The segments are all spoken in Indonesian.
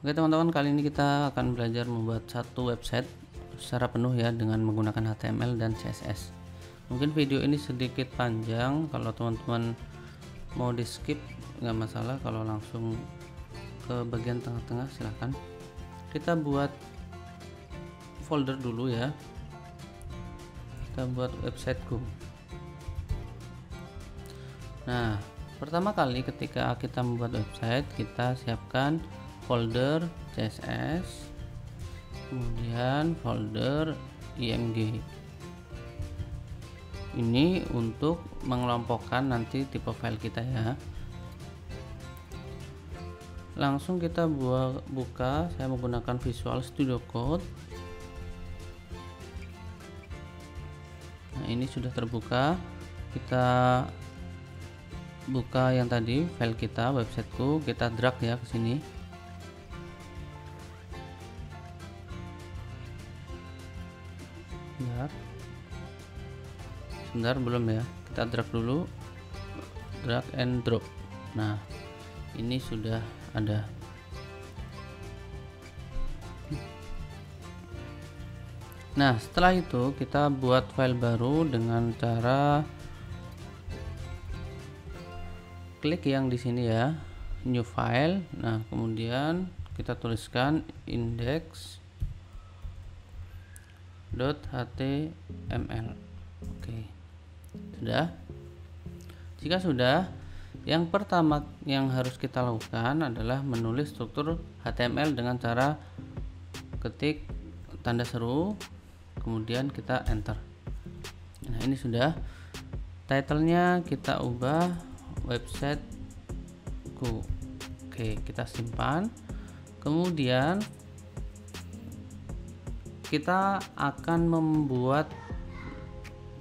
Oke teman-teman, kali ini kita akan belajar membuat satu website secara penuh ya dengan menggunakan HTML dan CSS. Mungkin video ini sedikit panjang, kalau teman-teman mau di skip nggak masalah, kalau langsung ke bagian tengah-tengah silahkan. Kita buat folder dulu ya, kita buat websiteku. Nah, pertama kali ketika kita membuat website, kita siapkan folder CSS, kemudian folder img. Ini untuk mengelompokkan nanti tipe file kita ya. Langsung kita buka, saya menggunakan Visual Studio Code. Nah, ini sudah terbuka. Kita buka yang tadi file kita, websiteku, kita drag ya ke sini. Sebentar belum ya, kita drag dulu, drag and drop. Nah, ini sudah ada. Nah, setelah itu kita buat file baru dengan cara klik yang di sini ya, new file. Nah, kemudian kita tuliskan index.html. Oke, sudah. Jika sudah, yang pertama yang harus kita lakukan adalah menulis struktur HTML dengan cara ketik tanda seru, kemudian kita enter. Nah, ini sudah. Title-nya kita ubah websiteku. Oke, kita simpan. Kemudian kita akan membuat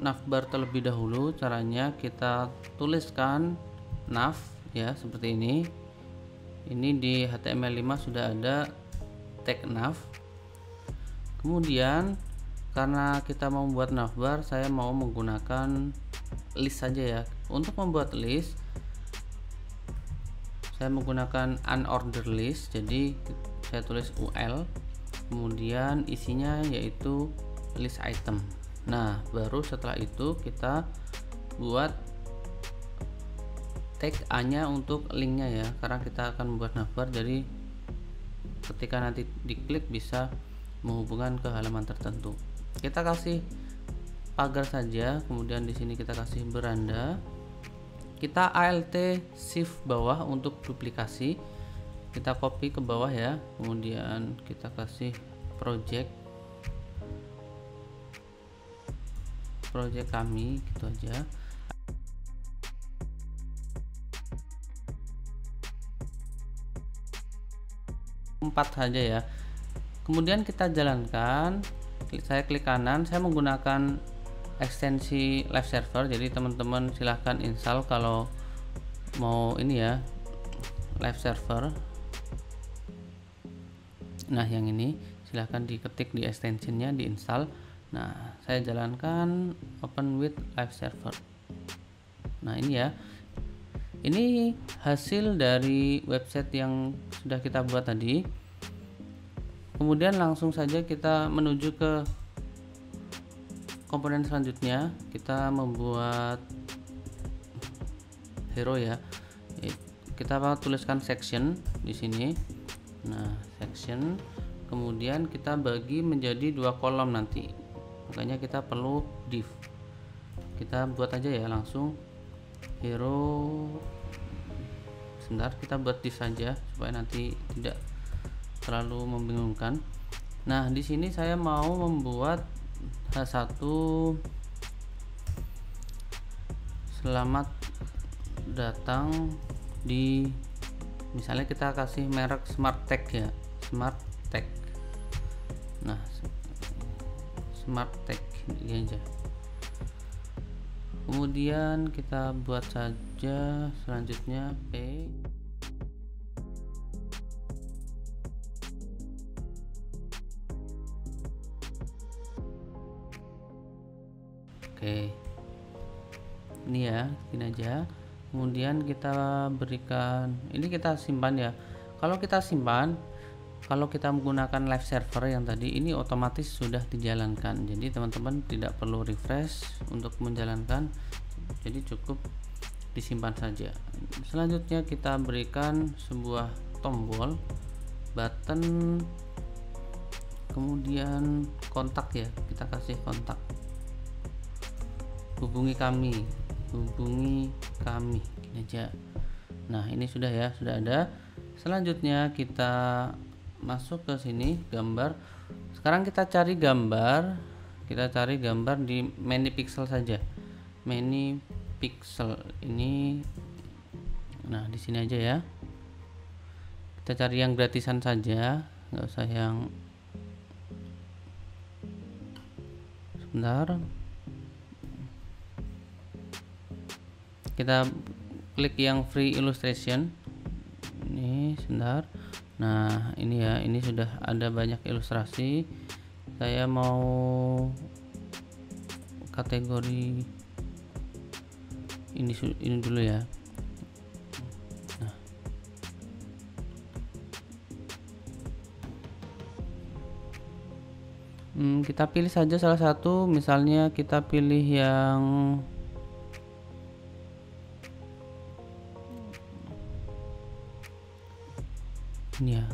navbar terlebih dahulu. Caranya kita tuliskan nav ya, seperti ini. Ini di HTML5 sudah ada tag nav. Kemudian karena kita mau membuat navbar, saya mau menggunakan list saja ya. Untuk membuat list, saya menggunakan unordered list. Jadi saya tulis ul, kemudian isinya yaitu list item. Nah, baru setelah itu kita buat tag A-nya untuk linknya ya, karena kita akan membuat navbar, jadi ketika nanti diklik bisa menghubungkan ke halaman tertentu. Kita kasih pagar saja, kemudian di sini kita kasih beranda. Kita alt shift bawah untuk duplikasi. Kita copy ke bawah ya, kemudian kita kasih project kami gitu aja. Empat saja ya. Kemudian kita jalankan. Saya klik kanan, saya menggunakan ekstensi live server, jadi teman-teman silahkan install kalau mau ini ya, live server. Nah, yang ini silahkan diketik di extensionnya, diinstal. Nah, saya jalankan open with live server. Nah, ini ya, ini hasil dari website yang sudah kita buat tadi. Kemudian langsung saja kita menuju ke komponen selanjutnya. Kita membuat hero ya. Kita tuliskan section di sini. Nah, section, kemudian kita bagi menjadi 2 kolom nanti. Makanya kita perlu div. Kita buat aja ya langsung hero. Sebentar, kita buat div saja supaya nanti tidak terlalu membingungkan. Nah, di sini saya mau membuat H1 selamat datang di, misalnya kita kasih merek smart tag ya, smart tag. Nah, smart tag ini aja. Kemudian kita buat saja selanjutnya p. Oke, ini ya, ini aja. Kemudian kita berikan, ini kita simpan ya. Kalau kita simpan, kalau kita menggunakan live server yang tadi, ini otomatis sudah dijalankan, jadi teman-teman tidak perlu refresh untuk menjalankan, jadi cukup disimpan saja. Selanjutnya kita berikan sebuah tombol, button, kemudian kontak ya, kita kasih kontak, hubungi kami gini aja. Nah ini sudah ya, sudah ada. Selanjutnya kita masuk ke sini, gambar. Sekarang kita cari gambar di many pixel saja, many pixel ini. Nah di sini aja ya, kita cari yang gratisan saja, nggak usah yang, sebentar, kita klik yang free illustration ini, sebentar. Nah ini ya, ini sudah ada banyak ilustrasi. Saya mau kategori ini dulu ya. Nah, kita pilih saja salah satu, misalnya kita pilih yang ini ya,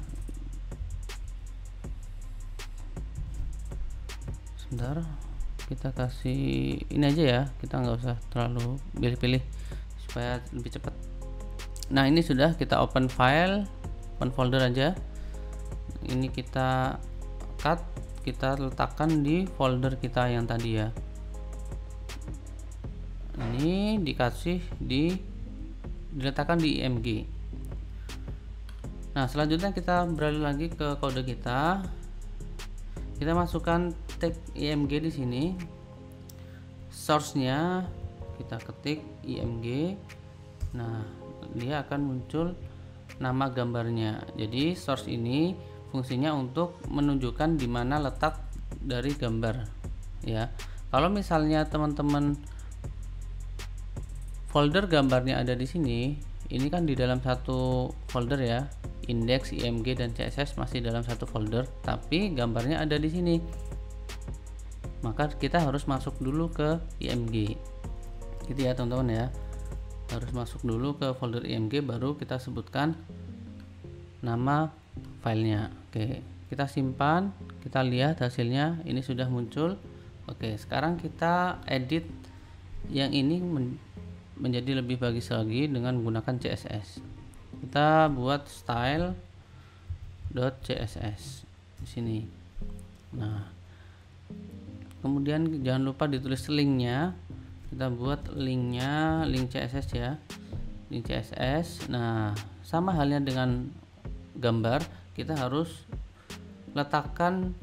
sebentar, kita kasih ini aja ya, kita nggak usah terlalu pilih-pilih supaya lebih cepat. Nah ini sudah, kita open file, open folder aja, ini kita cut, kita letakkan di folder kita yang tadi ya, ini diletakkan di img. Nah selanjutnya kita beralih lagi ke kode kita masukkan tag img di sini, source-nya kita ketik img. Nah dia akan muncul nama gambarnya. Jadi source ini fungsinya untuk menunjukkan di mana letak dari gambar ya. Kalau misalnya teman-teman folder gambarnya ada di sini, ini kan di dalam satu folder ya, index, img dan css masih dalam satu folder, tapi gambarnya ada di sini, maka kita harus masuk dulu ke img gitu ya teman-teman ya, harus masuk dulu ke folder img, baru kita sebutkan nama filenya. Oke, kita simpan, kita lihat hasilnya, ini sudah muncul. Oke, sekarang kita edit yang ini menjadi lebih bagus lagi dengan menggunakan css. Kita buat style.css di sini. Nah, kemudian jangan lupa ditulis linknya. Kita buat linknya, link CSS ya, link CSS. Nah, sama halnya dengan gambar, kita harus letakkan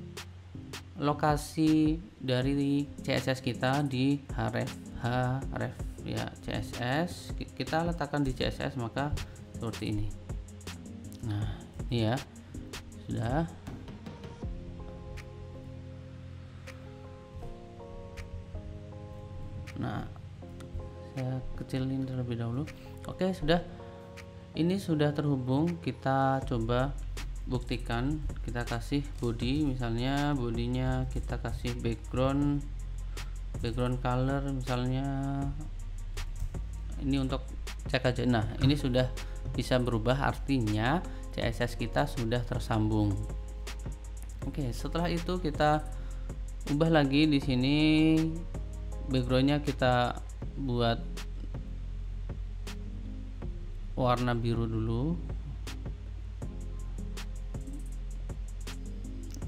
lokasi dari CSS kita di href ya, CSS kita letakkan di CSS, maka seperti ini. Nah ini ya, sudah. Nah saya kecilin terlebih dahulu. Oke, sudah, ini sudah terhubung. Kita coba buktikan, kita kasih body, misalnya bodinya kita kasih background color misalnya, ini untuk cek aja. Nah ini sudah bisa berubah, artinya CSS kita sudah tersambung. Oke, setelah itu kita ubah lagi di sini, backgroundnya kita buat warna biru dulu.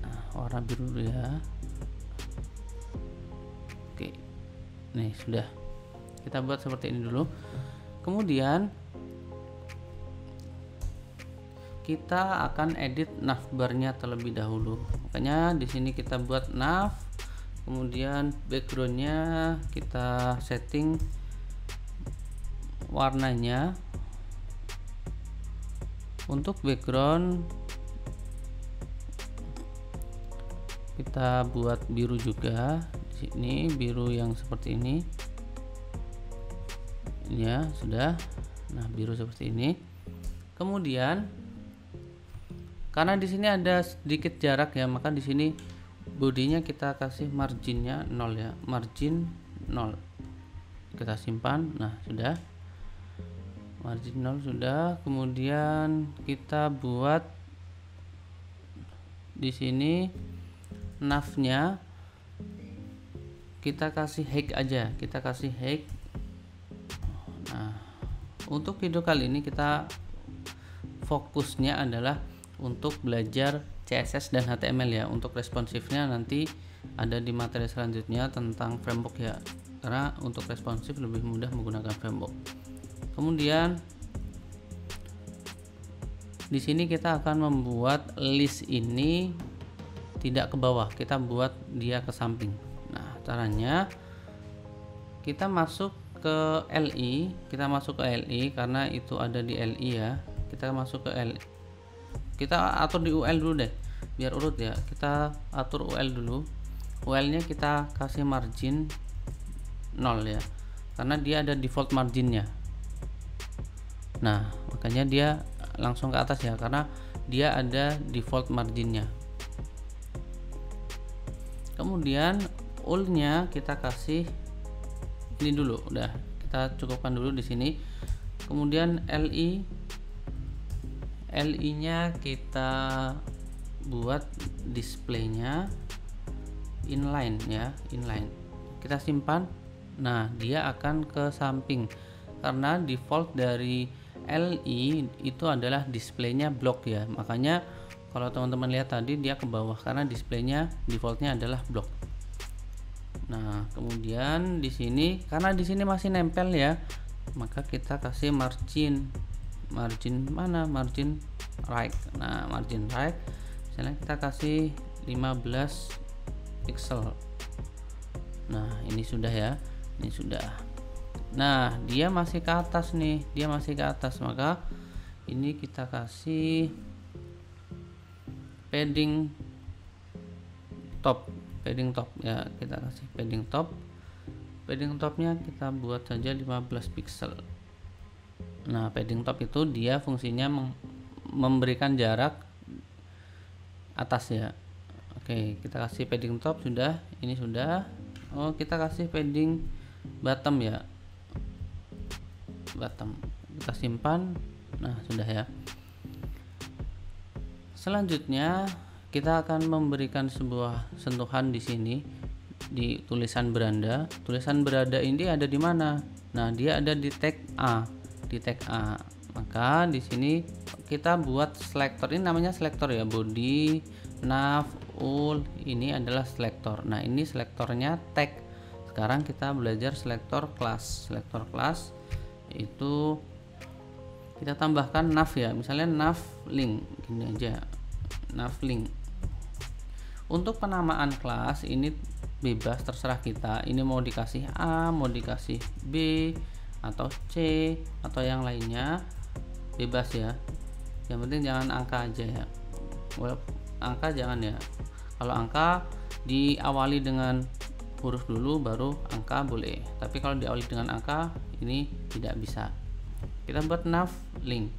Nah, warna biru dulu ya. Oke, nih sudah, kita buat seperti ini dulu. Kemudian kita akan edit navbarnya terlebih dahulu, makanya di sini kita buat nav, kemudian backgroundnya kita setting warnanya. Untuk background kita buat biru juga, di sini biru yang seperti ini ya, sudah. Nah biru seperti ini. Kemudian karena di sini ada sedikit jarak ya, maka di sini bodinya kita kasih marginnya 0 ya, margin 0. Kita simpan. Nah, sudah. Margin 0 sudah. Kemudian kita buat di sini navnya kita kasih height aja, kita kasih height. Nah, untuk video kali ini kita fokusnya adalah untuk belajar CSS dan HTML ya. Untuk responsifnya nanti ada di materi selanjutnya tentang framework ya, karena untuk responsif lebih mudah menggunakan framework. Kemudian di sini kita akan membuat list ini tidak ke bawah, kita buat dia ke samping. Nah, caranya kita masuk ke LI, karena itu ada di LI ya. Kita masuk ke LI, kita atur di UL dulu deh biar urut ya. Kita atur UL dulu. UL nya kita kasih margin 0 ya, karena dia ada default marginnya. Nah, makanya dia langsung ke atas ya, karena dia ada default marginnya. Kemudian UL nya kita kasih ini dulu, udah kita cukupkan dulu di sini. Kemudian LI nya kita buat displaynya inline ya, inline. Kita simpan. Nah, dia akan ke samping karena default dari LI itu adalah displaynya blok ya. Makanya kalau teman-teman lihat tadi dia ke bawah karena displaynya defaultnya adalah blok. Nah, kemudian di sini karena di sini masih nempel ya, maka kita kasih margin mana, margin right. Nah, margin right misalnya kita kasih 15 pixel. Nah, ini sudah ya, ini sudah. Nah, dia masih ke atas nih, dia masih ke atas, maka ini kita kasih padding top ya, kita kasih padding topnya kita buat saja 15 pixel. Nah, padding top itu dia fungsinya memberikan jarak atas ya. Oke, kita kasih padding top sudah, ini sudah. Oh, kita kasih padding bottom ya, bottom. Kita simpan. Nah, sudah ya. Selanjutnya kita akan memberikan sebuah sentuhan di sini di tulisan beranda. Tulisan beranda ini ada di mana? Nah, dia ada di tag A. Maka di sini kita buat selektor, ini namanya selektor ya, body, nav, ul, ini adalah selektor. Nah, ini selektornya tag. Sekarang kita belajar selektor kelas. Selektor kelas itu kita tambahkan nav ya, misalnya nav link, gini aja, nav link. Untuk penamaan kelas ini bebas, terserah kita. Ini mau dikasih A, mau dikasih B atau C atau yang lainnya, bebas ya. Yang penting jangan angka aja ya. Angka jangan ya. Kalau angka diawali dengan huruf dulu baru angka boleh. Tapi kalau diawali dengan angka ini tidak bisa. Kita buat nav link.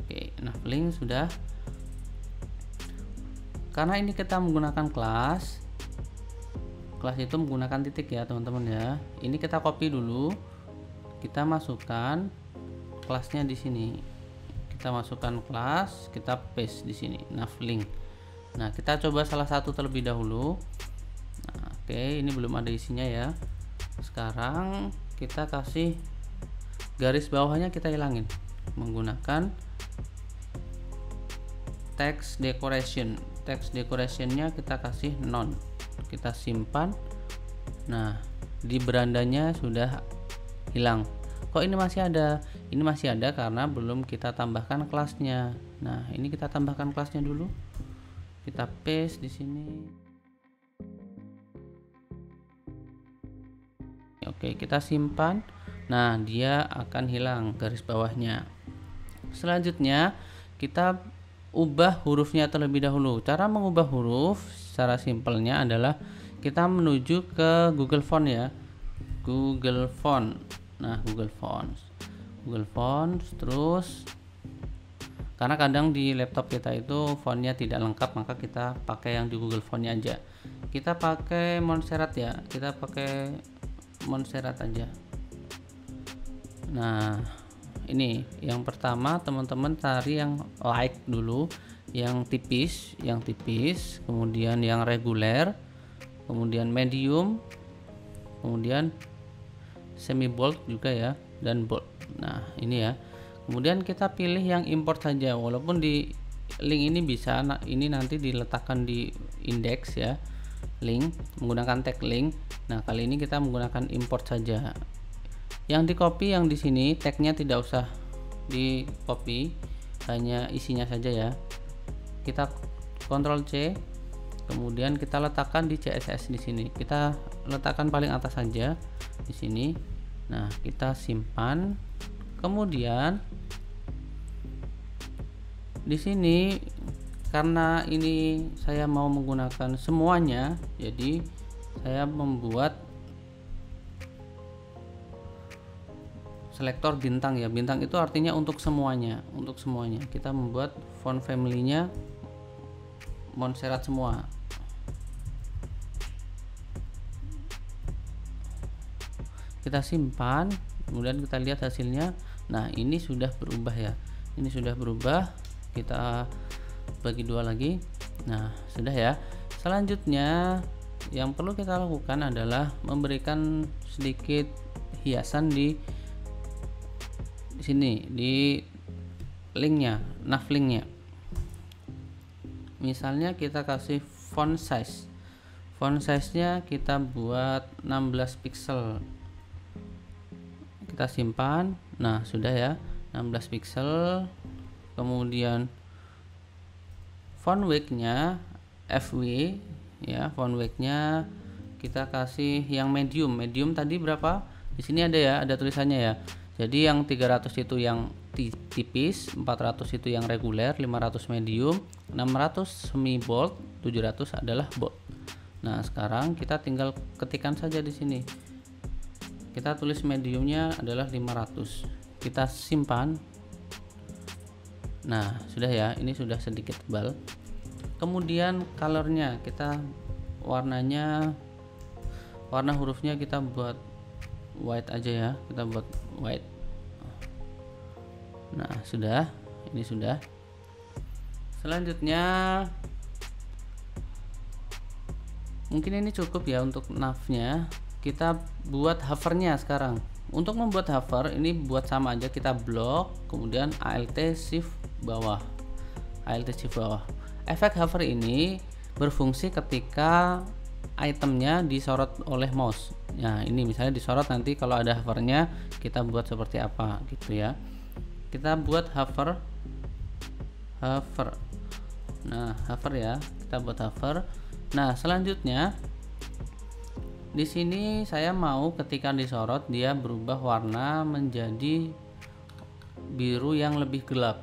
Oke, nav link sudah. Karena ini kita menggunakan kelas itu menggunakan titik ya teman-teman ya. Ini kita copy dulu, kita masukkan kelasnya di sini. Kita masukkan kelas, kita paste di sini nav link. Nah, kita coba salah satu terlebih dahulu. Nah, oke, ini belum ada isinya ya. Sekarang kita kasih garis bawahnya, kita hilangin menggunakan text decoration. Text decorationnya kita kasih none. Kita simpan. Nah, di berandanya sudah hilang. Kok ini masih ada? Ini masih ada karena belum kita tambahkan kelasnya. Nah, ini kita tambahkan kelasnya dulu. Kita paste di sini. Oke, kita simpan. Nah, dia akan hilang garis bawahnya. Selanjutnya kita ubah hurufnya terlebih dahulu. Cara mengubah huruf secara simpelnya adalah kita menuju ke Google Font ya, Google Font. Nah, Google Fonts terus karena kadang di laptop kita itu fontnya tidak lengkap, maka kita pakai yang di Google Fontnya aja. Kita pakai Montserrat ya, kita pakai Montserrat aja. Nah ini yang pertama, teman-teman cari yang light dulu, yang tipis, kemudian yang reguler, kemudian medium, kemudian semi bold juga ya, dan bold. Nah ini ya, kemudian kita pilih yang import saja, walaupun di link ini bisa, ini nanti diletakkan di indeks ya, link menggunakan tag link. Nah kali ini kita menggunakan import saja. Yang di copy yang di sini tagnya tidak usah di copy, hanya isinya saja ya. Kita Ctrl C, kemudian kita letakkan di CSS di sini. Kita letakkan paling atas saja di sini. Nah kita simpan. Kemudian di sini karena ini saya mau menggunakan semuanya, jadi saya membuat selektor bintang ya. Bintang itu artinya untuk semuanya, kita membuat font family-nya Montserrat semua. Kita simpan, kemudian kita lihat hasilnya. Nah ini sudah berubah ya, ini sudah berubah. Kita bagi dua lagi. Nah sudah ya. Selanjutnya yang perlu kita lakukan adalah memberikan sedikit hiasan di sini, di linknya, nav linknya. Misalnya kita kasih font size, nya kita buat 16 pixel. Kita simpan. Nah sudah ya, 16 pixel. Kemudian font weight-nya FW ya, font weight-nya kita kasih yang medium. Medium tadi berapa? Di sini ada ya, ada tulisannya ya. Jadi yang 300 itu yang tipis, 400 itu yang reguler, 500 medium, 600 semi bold, 700 adalah bold. Nah sekarang kita tinggal ketikkan saja di sini. Kita tulis mediumnya adalah 500. Kita simpan. Nah sudah ya, ini sudah sedikit tebal. Kemudian colornya, kita warnanya, warna hurufnya kita buat white aja ya, kita buat white. Nah sudah, ini sudah. Selanjutnya mungkin ini cukup ya untuk navnya. Kita buat hovernya sekarang. Untuk membuat hover ini buat sama aja, kita blok, kemudian Alt Shift bawah, Alt Shift bawah. Efek hover ini berfungsi ketika itemnya disorot oleh mouse. Nah ini misalnya disorot, nanti kalau ada hovernya kita buat seperti apa gitu ya. Kita buat hover. Nah hover ya, kita buat hover. Nah selanjutnya di sini saya mau ketika disorot dia berubah warna menjadi biru yang lebih gelap.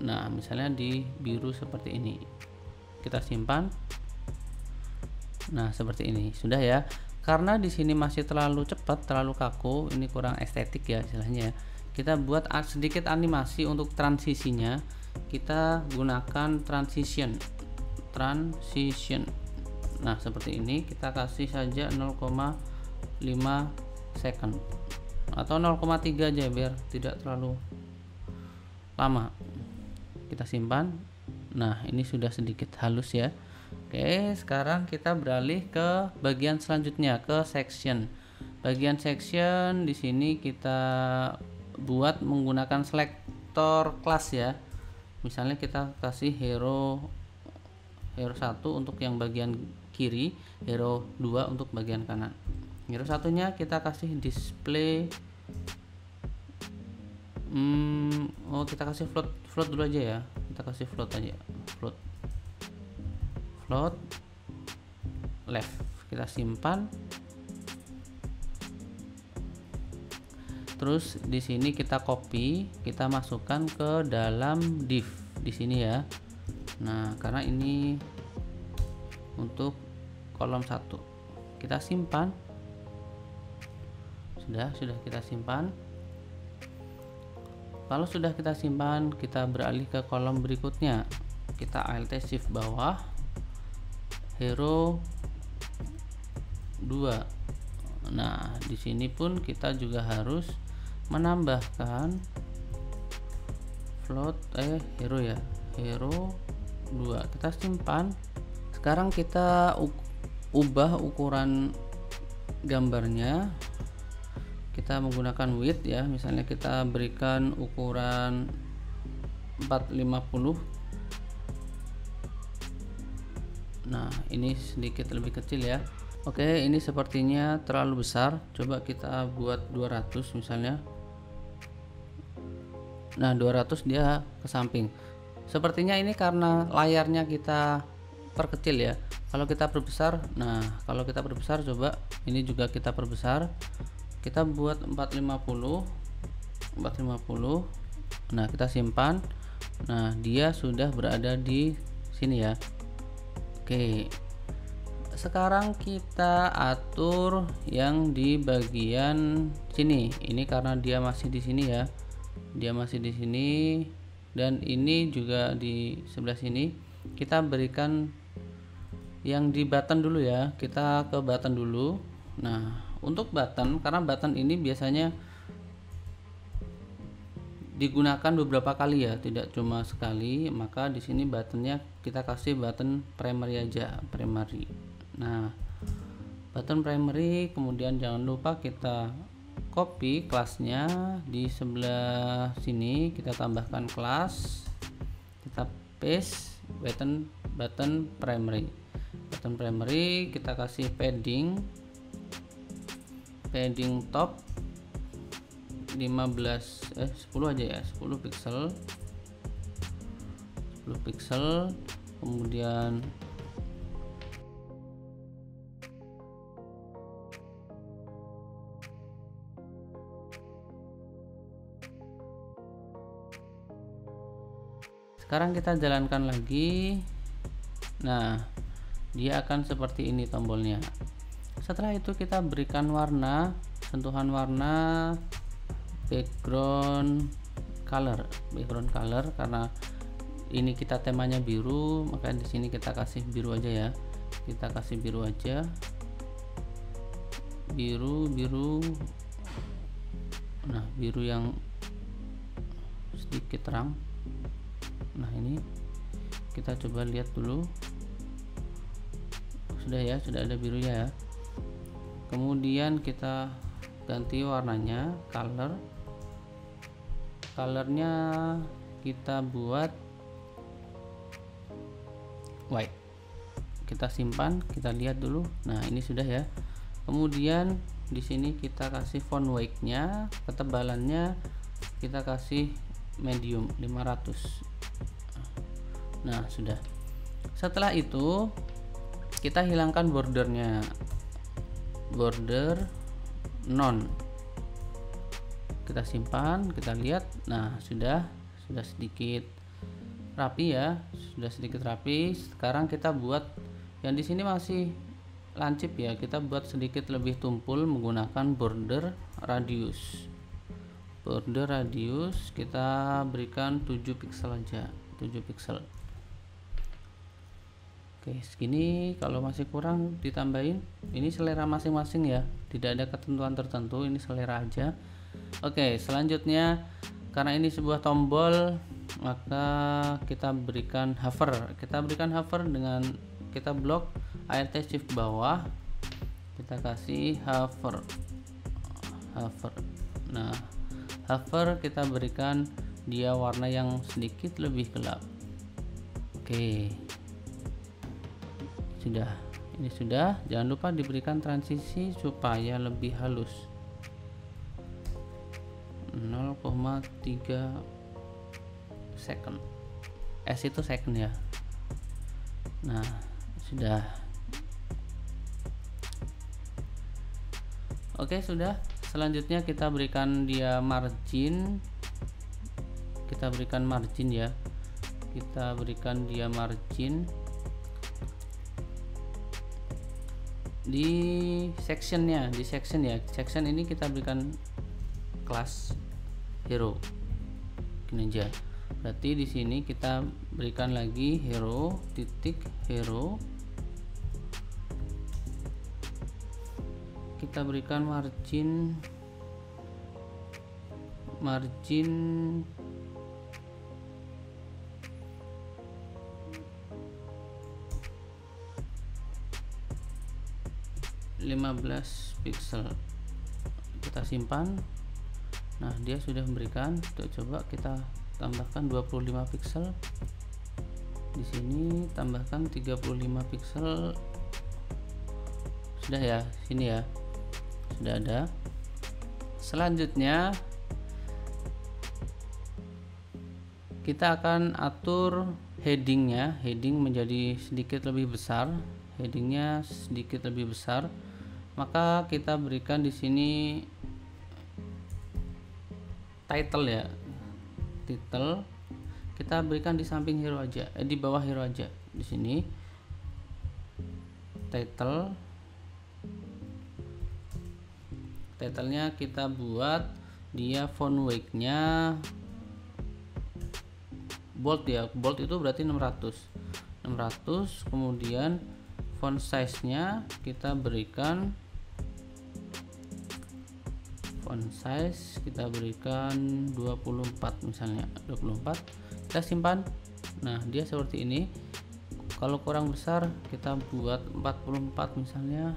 Nah misalnya di biru seperti ini. Kita simpan. Nah seperti ini sudah ya. Karena di sini masih terlalu cepat, terlalu kaku, ini kurang estetik ya istilahnya. Kita buat sedikit animasi untuk transisinya. Kita gunakan transition. Nah seperti ini, kita kasih saja 0,5 second atau 0,3 aja biar tidak terlalu lama. Kita simpan. Nah ini sudah sedikit halus ya. Oke, sekarang kita beralih ke bagian selanjutnya, ke section. Bagian section di sini kita buat menggunakan selektor kelas ya. Misalnya kita kasih hero 1 untuk yang bagian kiri, hero 2 untuk bagian kanan. Hero satunya kita kasih display, kita kasih float dulu aja ya. Kita kasih float aja, float left. Kita simpan. Terus di sini kita copy, kita masukkan ke dalam div di sini ya. Nah karena ini untuk kolom 1, kita simpan. Sudah kita simpan. Kalau sudah kita simpan, kita beralih ke kolom berikutnya. Kita Alt Shift bawah, hero 2. Nah, di sini pun kita juga harus menambahkan float hero ya, hero 2. Kita simpan. Sekarang kita ubah ukuran gambarnya. Kita menggunakan width ya, misalnya kita berikan ukuran 450. Nah, ini sedikit lebih kecil ya. Oke, ini sepertinya terlalu besar. Coba kita buat 200 misalnya. Nah, 200 dia ke samping. Sepertinya ini karena layarnya kita perkecil ya. Kalau kita perbesar, nah kalau kita perbesar, coba ini juga kita perbesar. Kita buat 450. Nah, kita simpan. Nah, dia sudah berada di sini ya. Oke. Sekarang kita atur yang di bagian sini. Ini karena dia masih di sini ya. Dia masih di sini, dan ini juga di sebelah sini. Kita berikan yang di button dulu ya. Kita ke button dulu. Nah, untuk button, karena button ini biasanya digunakan beberapa kali ya, tidak cuma sekali, maka di sini buttonnya kita kasih button primary aja, primary. Nah, button primary, kemudian jangan lupa kita copy kelasnya di sebelah sini, kita tambahkan kelas, kita paste button primary. Button primary kita kasih padding top 10 aja ya, 10 pixel. Kemudian sekarang kita jalankan lagi. Nah, dia akan seperti ini tombolnya. Setelah itu kita berikan warna, sentuhan warna background color, karena ini kita temanya biru, maka di sini kita kasih biru aja ya. Kita kasih biru aja, biru. Nah, biru yang sedikit terang. Nah, ini kita coba lihat dulu. Sudah ya, sudah ada birunya ya. Kemudian kita ganti warnanya, colornya kita buat white. Kita simpan, kita lihat dulu. Nah, ini sudah ya. Kemudian di sini kita kasih font weight-nya, ketebalannya kita kasih medium 500. Nah, sudah. Setelah itu kita hilangkan bordernya, border none. Kita simpan, kita lihat. Nah, sudah sedikit rapi ya, sudah sedikit rapi. Sekarang kita buat yang di sini masih lancip ya, kita buat sedikit lebih tumpul menggunakan border radius. Border radius kita berikan 7 pixel aja, 7 pixel. Oke, segini. Kalau masih kurang ditambahin. Ini selera masing-masing ya, tidak ada ketentuan tertentu, ini selera aja. Oke, selanjutnya karena ini sebuah tombol, maka kita berikan hover. Kita berikan hover dengan kita blok Alt Shift bawah, kita kasih hover. Nah, hover kita berikan dia warna yang sedikit lebih gelap. Oke, sudah. Ini sudah. Jangan lupa diberikan transisi supaya lebih halus. 0,3 second. S itu second ya. Nah, sudah. Oke, sudah. Selanjutnya kita berikan dia margin. Kita berikan margin ya. Kita berikan dia margin di sectionnya, section ini kita berikan kelas hero. ini aja. Berarti di sini kita berikan lagi hero titik hero, kita berikan margin 15 pixel, kita simpan. Nah, dia sudah memberikan. Coba kita tambahkan 25 pixel di sini, tambahkan 35 pixel. Sudah ya, sini ya, sudah ada. Selanjutnya kita akan atur headingnya, heading menjadi sedikit lebih besar, headingnya sedikit lebih besar. Maka kita berikan di sini title ya, title kita berikan di samping hero aja, di bawah hero aja. Di sini titlenya kita buat dia font weight-nya bold ya, bold itu berarti 600. Kemudian font size-nya kita berikan font size, kita berikan 24 misalnya, 24. Kita simpan. Nah, dia seperti ini. Kalau kurang besar kita buat 44 misalnya.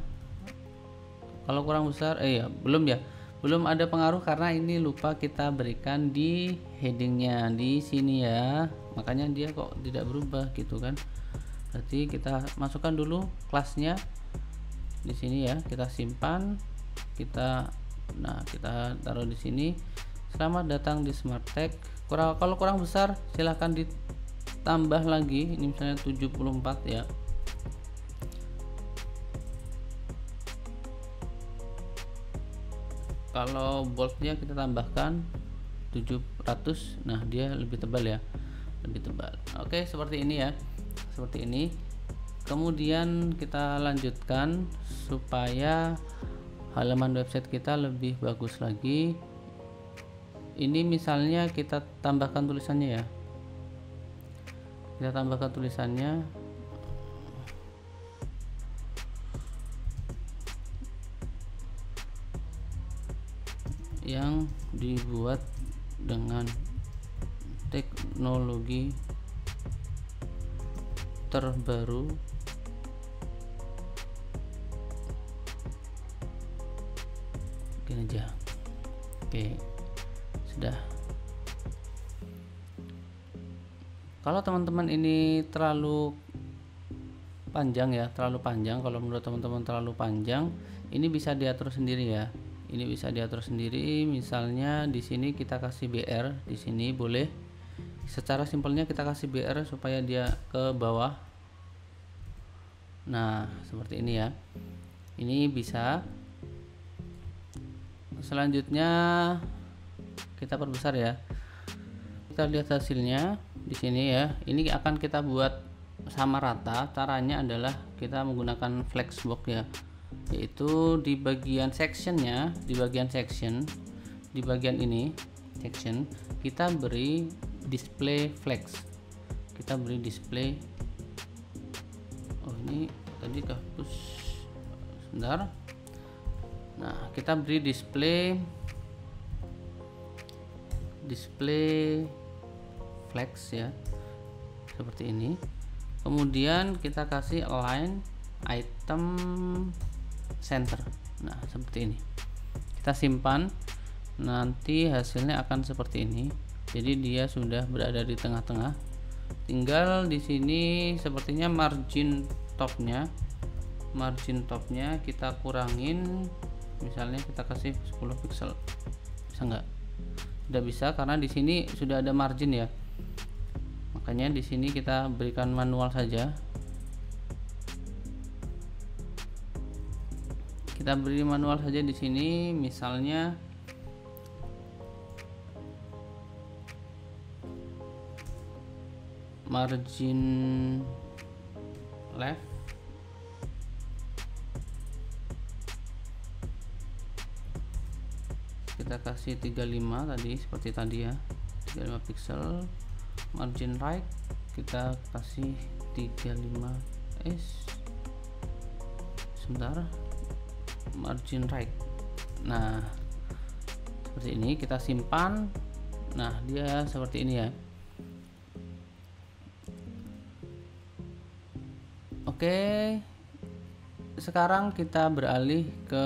Kalau kurang besar belum ada pengaruh karena ini lupa kita berikan di headingnya di sini ya, makanya dia kok tidak berubah gitu kan. Berarti kita masukkan dulu kelasnya di sini ya, kita simpan, kita taruh di sini. Selamat datang di SmartTech. Kalau kurang besar silahkan ditambah lagi, ini misalnya 74 ya. Kalau boldnya kita tambahkan 700. Nah, dia lebih tebal ya, lebih tebal. Oke, seperti ini ya, seperti ini. Kemudian kita lanjutkan supaya halaman website kita lebih bagus lagi. Ini misalnya kita tambahkan tulisannya ya, kita tambahkan tulisannya yang dibuat dengan teknologi terbaru aja. Oke, sudah. Kalau teman-teman ini terlalu panjang ya, terlalu panjang, kalau menurut teman-teman terlalu panjang, ini bisa diatur sendiri ya. Ini bisa diatur sendiri. Misalnya di sini kita kasih BR, di sini boleh. Secara simpelnya kita kasih BR supaya dia ke bawah. Nah, seperti ini ya. Ini bisa. Selanjutnya kita perbesar ya. Kita lihat hasilnya di sini ya. Ini akan kita buat sama rata. Caranya adalah kita menggunakan flexbox ya, yaitu di bagian sectionnya, di bagian ini section, kita beri display flex. Kita beri display. Oh, ini tadi kehapus. Sebentar. Nah, kita beri display flex ya, seperti ini. Kemudian kita kasih align item center. Nah, seperti ini. Kita simpan. Nanti hasilnya akan seperti ini. Jadi dia sudah berada di tengah-tengah. Tinggal di sini sepertinya margin topnya kita kurangin. Misalnya kita kasih 10 pixel. Bisa nggak? Tidak bisa karena di sini sudah ada margin ya. Makanya di sini kita berikan manual saja. Kita beri manual saja di sini, misalnya margin left kita kasih 35 tadi, seperti tadi ya, 35 pixel. Margin right kita kasih 35s. Sebentar, margin right. Nah, seperti ini kita simpan. Nah, dia seperti ini ya. Oke, sekarang kita beralih ke,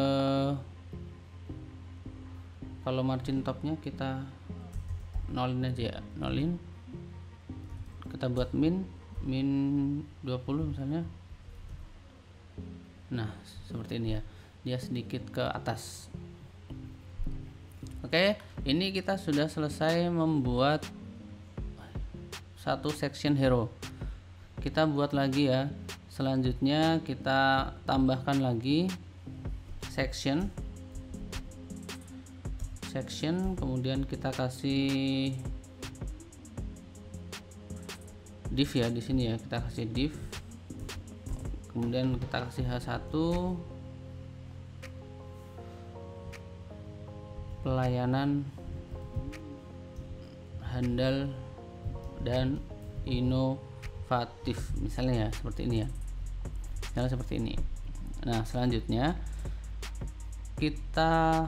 kalau margin topnya kita nolin aja ya, nolin. Kita buat min 20 misalnya. Nah, seperti ini ya, dia sedikit ke atas. Oke, ini kita sudah selesai membuat satu section hero. Kita buat lagi ya. Selanjutnya kita tambahkan lagi section, kemudian kita kasih div ya, di sini ya kita kasih div, kemudian kita kasih H1 pelayanan handal dan inovatif, misalnya ya seperti ini ya, misalnya seperti ini. Nah, selanjutnya kita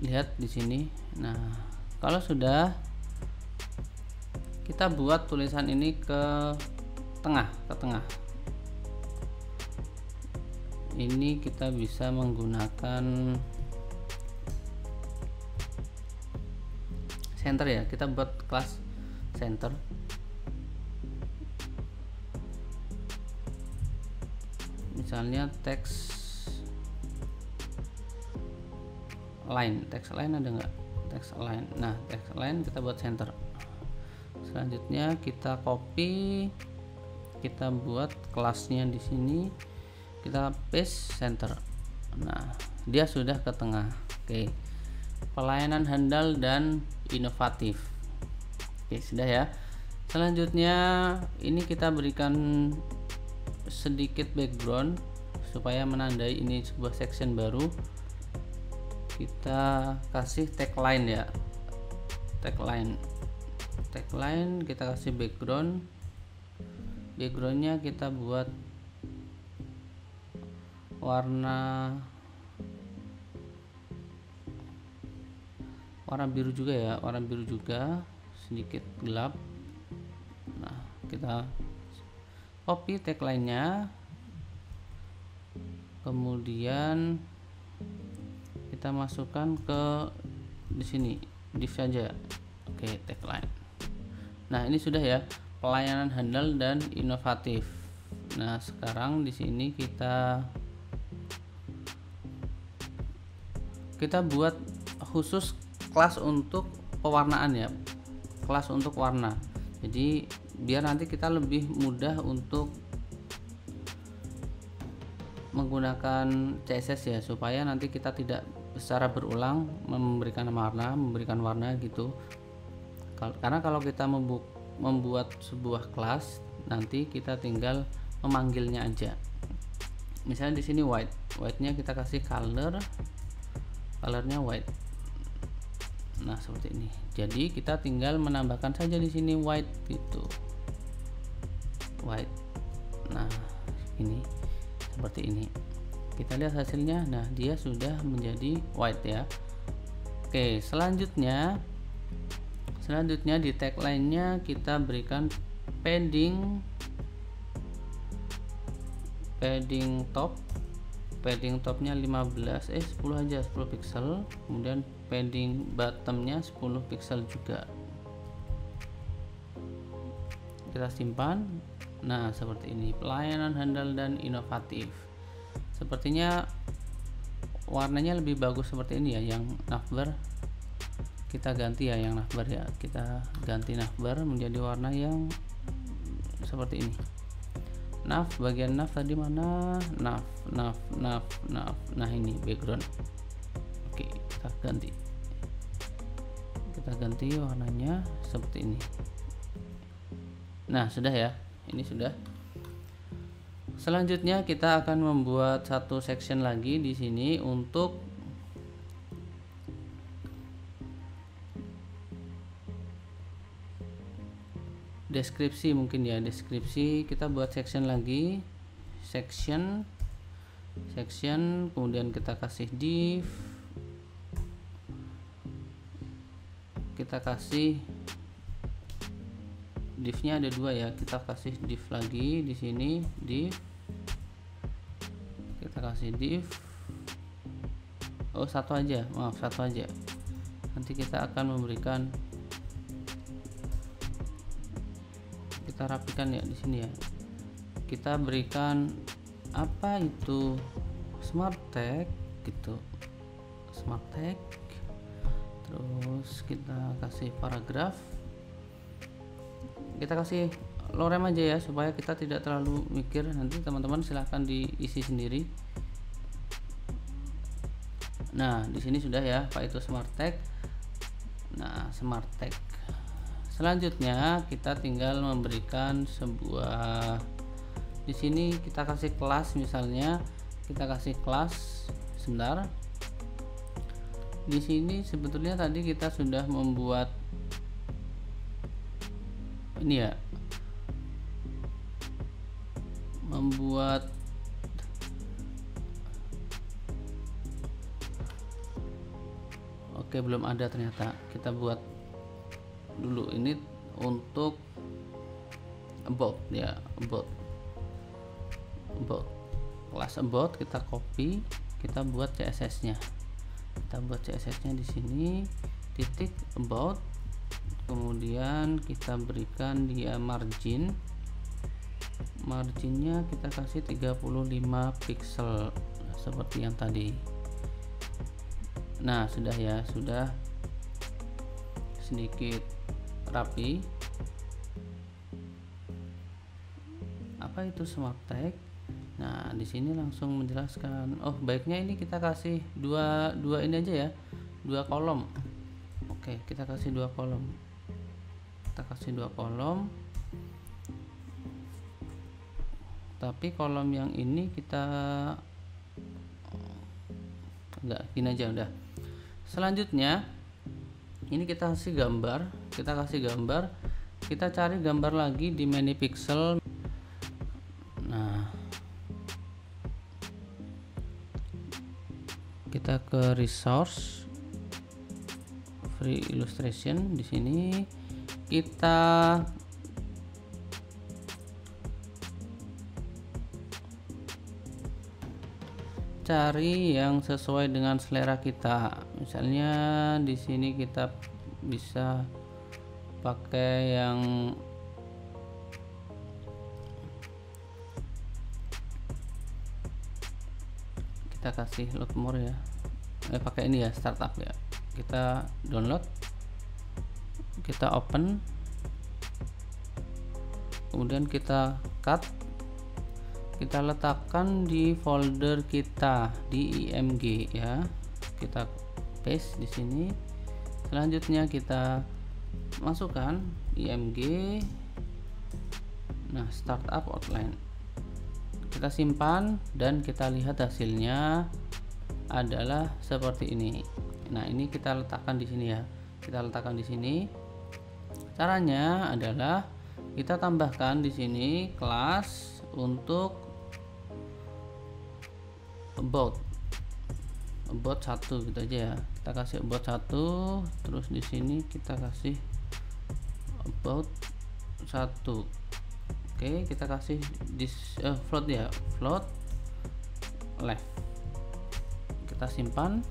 lihat di sini. Nah, kalau sudah, kita buat tulisan ini ke tengah. Ini kita bisa menggunakan center ya. Kita buat kelas center. Misalnya text line ada nggak? Text line. Nah, text line kita buat center. Selanjutnya kita copy, kita buat kelasnya di sini, kita paste center. Nah, dia sudah ke tengah. Oke, pelayanan handal dan inovatif. Oke, sudah ya. Selanjutnya ini kita berikan sedikit background supaya menandai ini sebuah section baru. Kita kasih tagline ya, tagline kita kasih backgroundnya kita buat warna biru juga ya, warna biru juga sedikit gelap. Nah, kita copy tagline-nya, kemudian kita masukkan ke di sini, div saja. Oke, tagline. Nah, ini sudah ya, pelayanan handal dan inovatif. Nah, sekarang di sini kita buat khusus kelas untuk pewarnaan ya, kelas untuk warna. Jadi biar nanti kita lebih mudah untuk menggunakan CSS ya, supaya nanti kita tidak secara berulang memberikan warna gitu. Karena kalau kita membuat sebuah kelas, nanti kita tinggal memanggilnya aja. Misalnya di sini white-nya kita kasih colornya white. Nah, seperti ini. Jadi kita tinggal menambahkan saja di sini white gitu. White. Nah, ini seperti ini. Kita lihat hasilnya. Nah, dia sudah menjadi white ya. Oke, selanjutnya di tagline-nya kita berikan padding topnya 10 aja, 10 pixel. Kemudian padding bottomnya 10 pixel juga. Kita simpan. Nah, seperti ini, pelayanan handal dan inovatif. Sepertinya warnanya lebih bagus seperti ini ya, yang navbar kita ganti ya, yang navbar ya, kita ganti navbar menjadi warna yang seperti ini. Bagian nav tadi mana? Nav. Nah, ini background. Oke, kita ganti warnanya seperti ini. Nah, sudah ya, ini sudah. Selanjutnya kita akan membuat satu section lagi di sini untuk deskripsi mungkin ya, deskripsi kita buat section lagi, section, kemudian kita kasih div, kita kasih divnya ada dua ya, kita kasih div lagi di sini, div, kita kasih div, oh satu aja, maaf satu aja, nanti kita akan memberikan, kita rapikan ya di sini ya, kita berikan apa itu smart tag gitu, smart tag, terus kita kasih paragraf, kita kasih lorem aja ya supaya kita tidak terlalu mikir, nanti teman-teman silahkan diisi sendiri. Nah di sini sudah ya apa itu smart tag. Nah smart tag selanjutnya kita tinggal memberikan sebuah, di sini kita kasih kelas, misalnya kita kasih kelas, sebentar, di sini sebetulnya tadi kita sudah membuat ini ya, membuat oke belum ada ternyata, kita buat dulu ini untuk about ya, about kelas about, kita copy, kita buat CSS nya, di sini titik about, kemudian kita berikan dia marginnya kita kasih 35 pixel seperti yang tadi. Nah sudah ya, sudah sedikit rapi. Apa itu smart tag? Nah di sini langsung menjelaskan, oh baiknya ini kita kasih dua ini aja ya, 2 kolom. Oke kita kasih 2 kolom, tapi kolom yang ini kita enggak, gini aja udah. Selanjutnya ini kita kasih gambar, kita cari gambar lagi di menu pixel. Nah kita ke resource, free illustration, di sini kita cari yang sesuai dengan selera kita. Misalnya di sini kita bisa pakai yang kita kasih load more ya, pakai ini ya, startup ya, kita download, kita open, kemudian kita cut, kita letakkan di folder kita di img ya, kita paste di sini. Selanjutnya kita masukkan img, nah startup outline, kita simpan dan kita lihat hasilnya adalah seperti ini. Nah ini kita letakkan di sini ya, kita letakkan di sini. Caranya adalah kita tambahkan di sini kelas untuk about 1 gitu aja ya, kita kasih about 1, terus di sini kita kasih about 1. Oke kita kasih float ya, float left, kita simpan,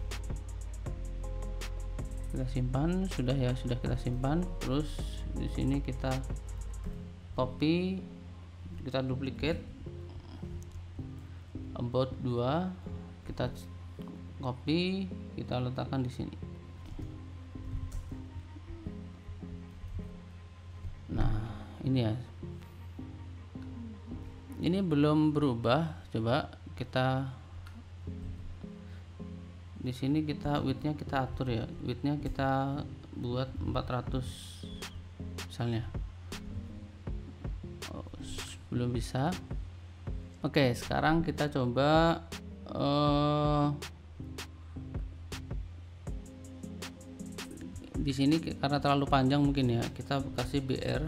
sudah ya, sudah kita simpan. Terus di sini kita copy, kita duplicate about 2, kita copy, kita letakkan di sini. Nah ini ya, ini belum berubah, coba kita di sini, kita widthnya kita atur ya, widthnya kita buat 400 misalnya. Belum bisa. Oke sekarang kita coba di sini karena terlalu panjang mungkin ya, kita kasih BR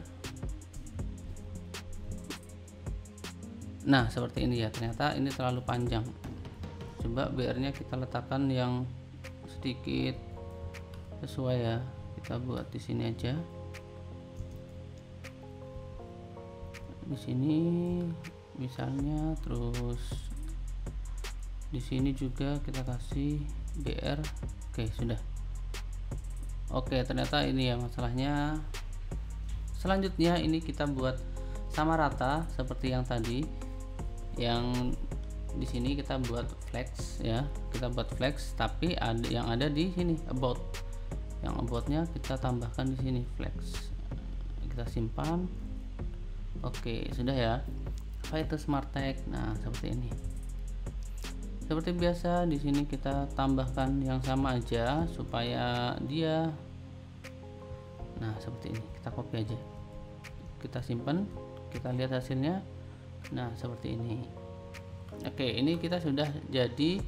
Nah seperti ini ya, ternyata ini terlalu panjang. Coba BR nya kita letakkan yang sedikit sesuai ya, kita buat di sini aja, di sini misalnya, terus di sini juga kita kasih BR. Oke sudah. Oke ternyata ini ya masalahnya. Selanjutnya ini kita buat sama rata seperti yang tadi, yang di sini kita buat flex ya, kita buat flex, tapi ada yang ada di sini about, yang aboutnya kita tambahkan di sini flex, kita simpan. Oke sudah ya, file to smart tag. Nah seperti ini, seperti biasa di sini kita tambahkan yang sama aja supaya dia, nah seperti ini, kita copy aja, kita simpan, kita lihat hasilnya. Nah seperti ini. Oke, ini kita sudah jadi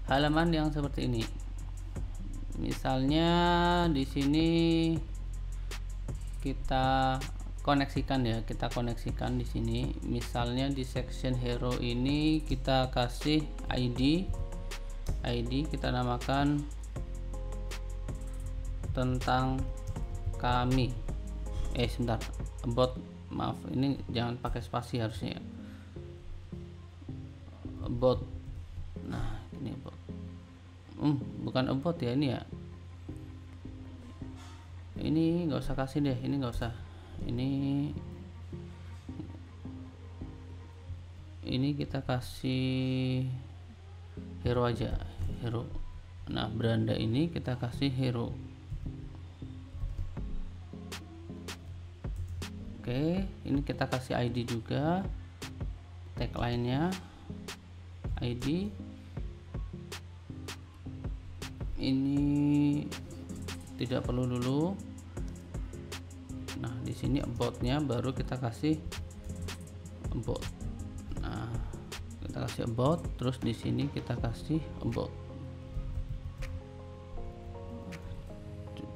halaman yang seperti ini. Misalnya di sini kita koneksikan ya, kita koneksikan di sini. Misalnya di section hero ini kita kasih ID kita namakan tentang kami. Sebentar, about, maaf, ini jangan pakai spasi harusnya ya. About, nah ini about, bukan about ya, ini ya, ini nggak usah kasih deh, ini nggak usah, ini kita kasih hero aja, hero. Nah beranda ini kita kasih hero. Oke, ini kita kasih ID juga, tagline-nya ID. Ini tidak perlu dulu. Nah di sini about-nya baru kita kasih about. Nah kita kasih about, terus di sini kita kasih about.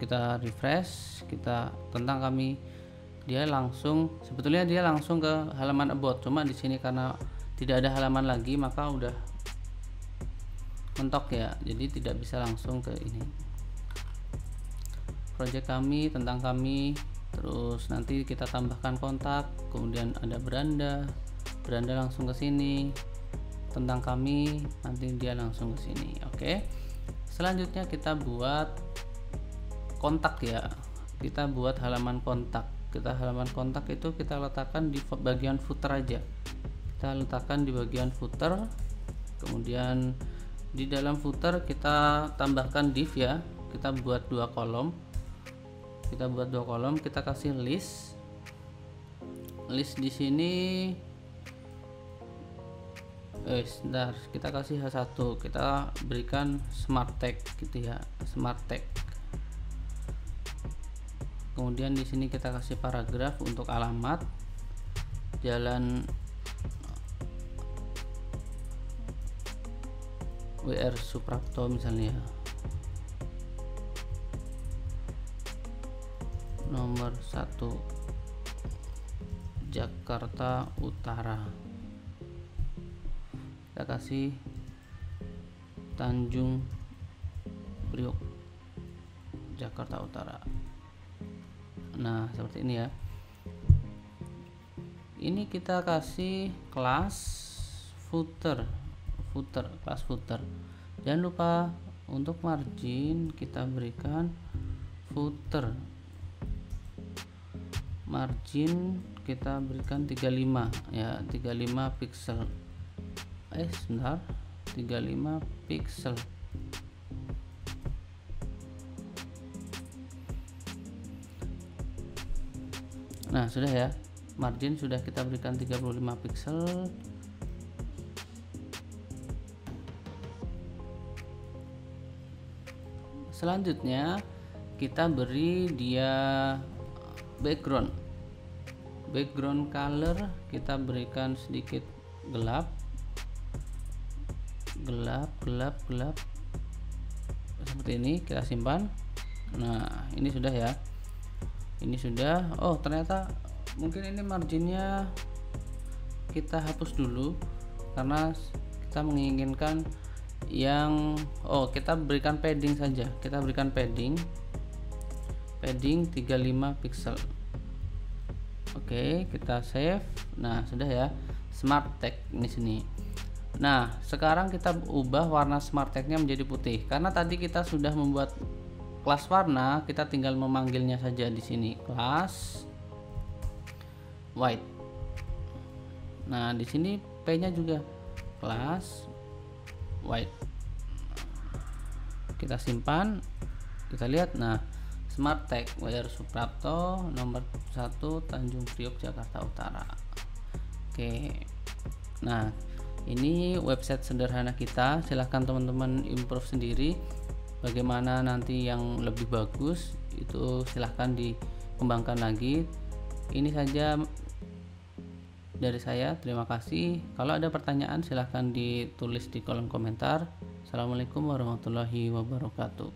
Kita refresh, kita tentang kami, dia langsung, sebetulnya dia langsung ke halaman about, cuma di sini karena tidak ada halaman lagi maka udah mentok ya, jadi tidak bisa langsung ke ini. Project kami, tentang kami, terus nanti kita tambahkan kontak, kemudian ada beranda langsung ke sini, tentang kami nanti dia langsung ke sini. Oke, selanjutnya kita buat kontak ya, kita buat halaman kontak. Halaman kontak itu kita letakkan di bagian footer aja, kita letakkan di bagian footer. Kemudian di dalam footer kita tambahkan div ya, kita buat dua kolom, kita kasih list di sini. Sebentar, kita kasih H1, kita berikan smart tag gitu ya, smart tag. Kemudian di sini kita kasih paragraf untuk alamat, jalan WR Suprapto misalnya, nomor 1 Jakarta Utara. Kita kasih Tanjung Priok Jakarta Utara. Nah seperti ini ya. Ini kita kasih kelas footer, kelas footer. Jangan lupa untuk margin kita berikan footer, margin kita berikan 35 ya, 35 pixel. Sebentar, 35 pixel. Nah sudah ya, margin sudah kita berikan 35 pixel. Selanjutnya kita beri dia background color, kita berikan sedikit gelap seperti ini, kita simpan. Nah ini sudah ya, ini sudah. Oh ternyata mungkin ini marginnya kita hapus dulu karena kita menginginkan yang kita berikan padding saja. Kita berikan padding 35 pixel. Oke, kita save. Nah, sudah ya, smart tag ini sini. Nah, sekarang kita ubah warna smart tag-nya menjadi putih karena tadi kita sudah membuat kelas warna, kita tinggal memanggilnya saja di sini, kelas white. Nah, di sini P-nya juga kelas white. Kita simpan, kita lihat. Nah, smart tag Wajar Suprapto, nomor 1, Tanjung Priok, Jakarta Utara. Oke, nah ini website sederhana kita. Silahkan teman-teman improve sendiri, bagaimana nanti yang lebih bagus itu silahkan dikembangkan lagi. Ini saja dari saya, terima kasih. Kalau ada pertanyaan silahkan ditulis di kolom komentar. Assalamualaikum warahmatullahi wabarakatuh.